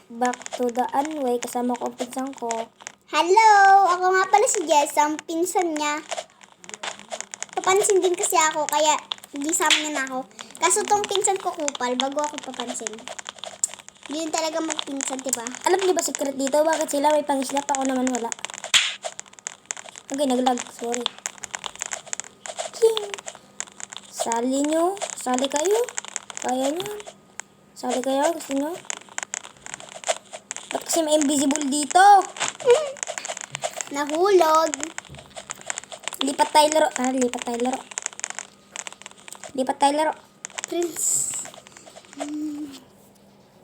back to the Anway. Kasama ko ang pinsan ko. Hello! Ako nga pala si Jess, ang pinsan niya. Papansin din kasi ako, kaya hindi sama niya na ako. Kaso tong pinsan ko kupal, bago ako papansin. Yun talaga magpinsan, diba? Alam niyo ba secret dito? Bakit sila may pang-snap? Ako naman wala. Okay, naglag. Sorry. King. Sali nyo. Sali kayo. Kaya nyo. Sali kayo. Gusto nyo? Ba't kasi may invisible dito? Nahulog. Lipat tayo laro. Lipat tayo laro. Lipat tayo laro. Prince.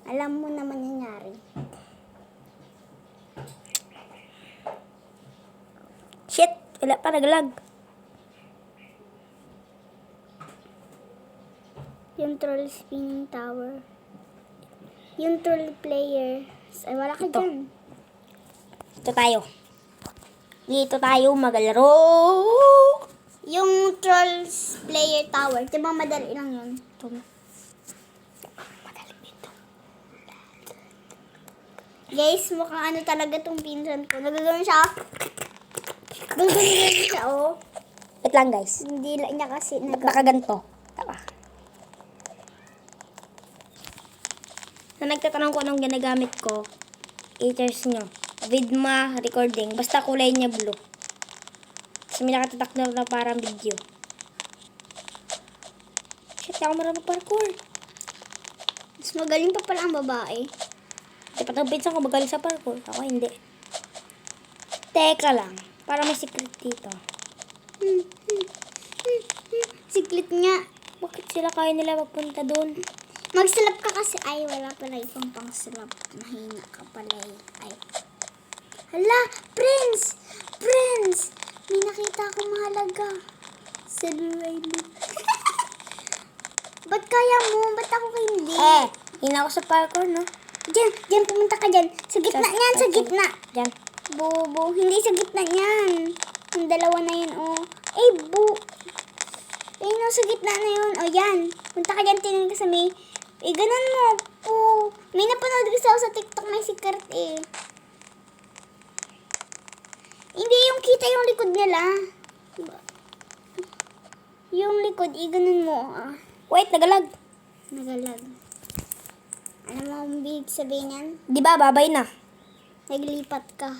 Alam mo naman nangyari. Shit. Wala pa. Naglag. Yung troll spinning tower. Yung troll player. Ay, wala ka Ito. dyan. Dito tayo. Dito tayo maglaro. Yung trolls player tower. Diba madali lang yun? Ito. Madali dito. Guys, mukhang ano talaga tong pinsan ko. Nagagawin siya. Gagawin siya, oh. Wait lang guys. Hindi lang niya kasi Ba't nakaganto? Tama. Na nagtatanong ko anong ginagamit ko, i-search nyo. Vidma recording. Basta kulay niya blue. Kasi may nakatatak na parang video. Shit, ako marunong parkour. Mas magaling pa pala ang babae. Dapat ang pinsan ko magaling sa parkour. Ako hindi. Teka lang. Para may secret dito. Siklit nga. Bakit sila kaya nila magpunta doon? Magsalap ka kasi. Ay, wala pala itong pangsalap. Mahina ka pala eh. Ay. Hala, Prince! Prince! May nakita akong mahalaga. Celebrate. Ba't kaya mo? Ba't ako hindi? Hindi ako sa parkour, no? Diyan, pumunta ka dyan. Sa gitna niyan, sa gitna. Diyan. Bobo, hindi sa gitna niyan. Yung dalawa na yun, oh. Eh, ayun, oh, sa gitna na yun. Oh, yan. Punta ka dyan, tingin ka sa may. Eh, ganun mo po. May napanood kasi ako sa TikTok, may secret eh. Hindi, yung kita yung likod nila. Yung likod, ganun mo. Ah. Wait, nagalag. Nagalag. Ano mo ang big sabihin yan? Di ba, babay na. Naglipat ka.